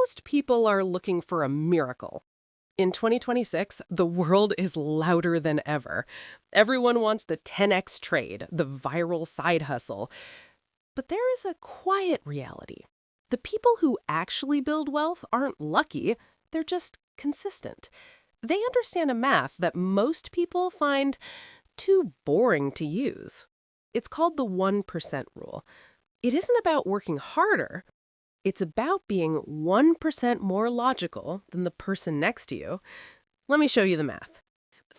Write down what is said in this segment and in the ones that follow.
Most people are looking for a miracle. In 2026, the world is louder than ever. Everyone wants the 10x trade, the viral side hustle. But there is a quiet reality. The people who actually build wealth aren't lucky, they're just consistent. They understand a math that most people find too boring to use. It's called the 1% rule. It isn't about working harder. It's about being 1% more logical than the person next to you. Let me show you the math.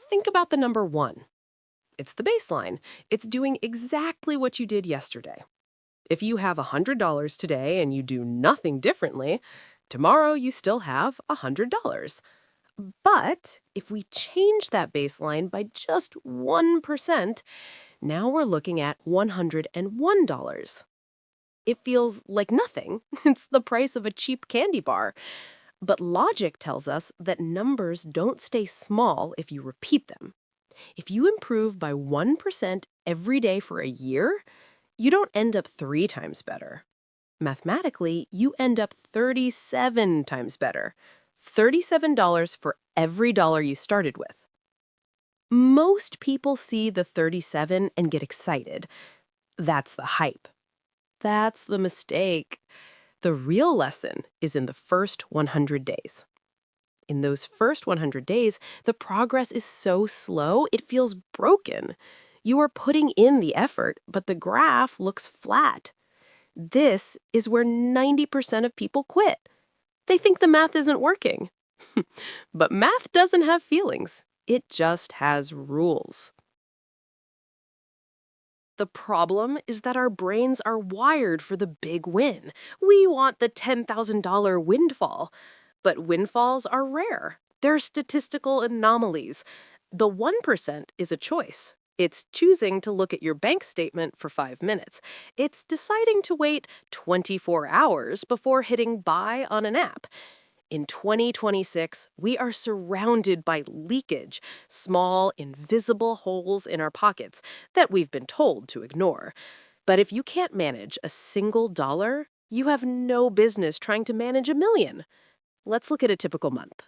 Think about the number 1. It's the baseline. It's doing exactly what you did yesterday. If you have $100 today and you do nothing differently, tomorrow you still have $100. But if we change that baseline by just 1%, now we're looking at $101. It feels like nothing. It's the price of a cheap candy bar. But logic tells us that numbers don't stay small if you repeat them. If you improve by 1% every day for a year, you don't end up 3 times better. Mathematically, you end up 37 times better. $37 for every dollar you started with. Most people see the 37 and get excited. That's the hype. That's the mistake. The real lesson is in the first 100 days. In those first 100 days, the progress is so slow, it feels broken. You are putting in the effort, but the graph looks flat. This is where 90% of people quit. They think the math isn't working. But math doesn't have feelings. It just has rules. The problem is that our brains are wired for the big win. We want the $10,000 windfall. But windfalls are rare. They're statistical anomalies. The 1% is a choice. It's choosing to look at your bank statement for 5 minutes. It's deciding to wait 24 hours before hitting buy on an app. In 2026, we are surrounded by leakage, small, invisible holes in our pockets that we've been told to ignore. But if you can't manage a single dollar, you have no business trying to manage $1 million. Let's look at a typical month.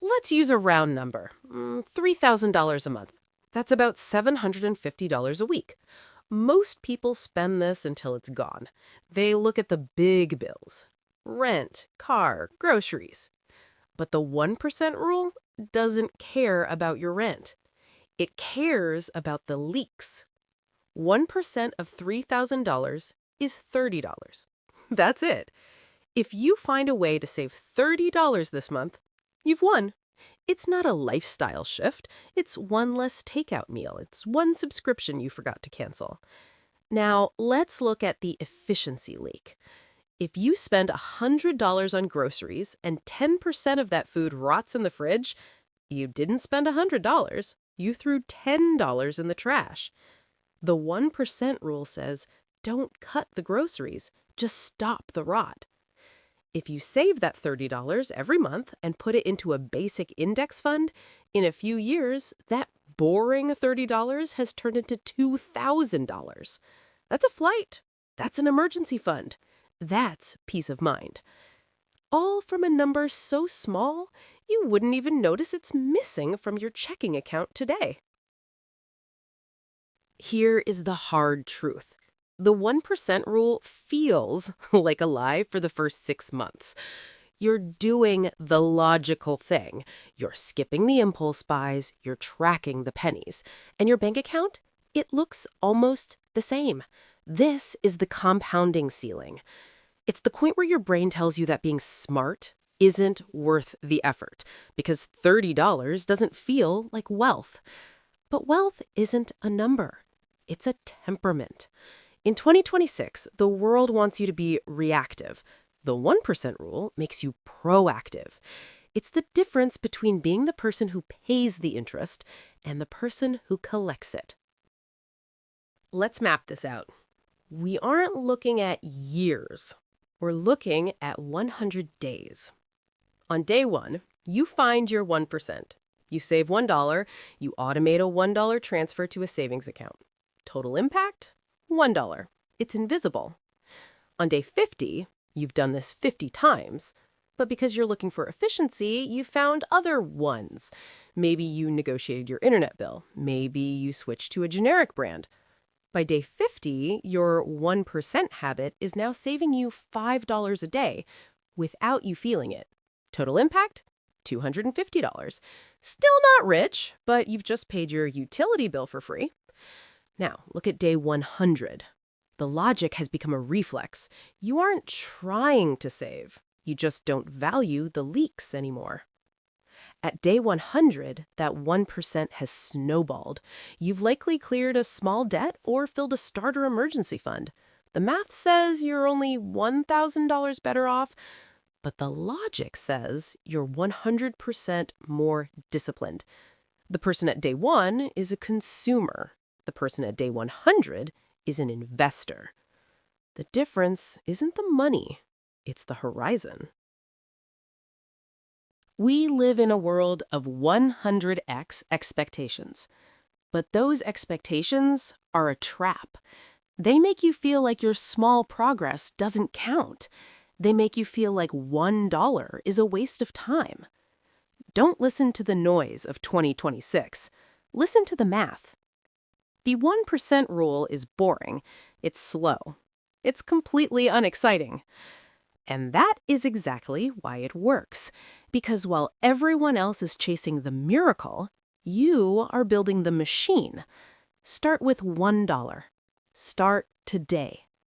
Let's use a round number, $3,000 a month. That's about $750 a week. Most people spend this until it's gone. They look at the big bills. Rent, car, groceries. But the 1% rule doesn't care about your rent. It cares about the leaks. 1% of $3,000 is $30. That's it. If you find a way to save $30 this month, you've won. It's not a lifestyle shift. It's one less takeout meal. It's one subscription you forgot to cancel. Now, let's look at the efficiency leak. If you spend $100 on groceries and 10% of that food rots in the fridge, you didn't spend $100. You threw $10 in the trash. The 1% rule says, don't cut the groceries, just stop the rot. If you save that $30 every month and put it into a basic index fund, in a few years, that boring $30 has turned into $2,000. That's a flight. That's an emergency fund. That's peace of mind. All from a number so small, you wouldn't even notice it's missing from your checking account today. Here is the hard truth. The 1% rule feels like a lie for the first 6 months. You're doing the logical thing. You're skipping the impulse buys, you're tracking the pennies. And your bank account? It looks almost the same. This is the compounding ceiling. It's the point where your brain tells you that being smart isn't worth the effort because $30 doesn't feel like wealth. But wealth isn't a number. It's a temperament. In 2026, the world wants you to be reactive. The 1% rule makes you proactive. It's the difference between being the person who pays the interest and the person who collects it. Let's map this out. We aren't looking at years. We're looking at 100 days. On day 1, you find your 1%. You save $1, you automate a $1 transfer to a savings account. Total impact? $1. It's invisible. On day 50, You've done this 50 times. But because you're looking for efficiency, you found other ones. Maybe you negotiated your internet bill. Maybe you switched to a generic brand. By day 50, your 1% habit is now saving you $5 a day without you feeling it. Total impact? $250. Still not rich, but you've just paid your utility bill for free. Now, look at day 100. The logic has become a reflex. You aren't trying to save. You just don't value the leaks anymore. At day 100, that 1% has snowballed. You've likely cleared a small debt or filled a starter emergency fund. The math says you're only $1,000 better off, but the logic says you're 100% more disciplined. The person at day 1 is a consumer. The person at day 100 is an investor. The difference isn't the money, it's the horizon. We live in a world of 100x expectations. But those expectations are a trap. They make you feel like your small progress doesn't count. They make you feel like $1 is a waste of time. Don't listen to the noise of 2026. Listen to the math. The 1% rule is boring. It's slow. It's completely unexciting. And that is exactly why it works. Because while everyone else is chasing the miracle, you are building the machine. Start with $1. Start today.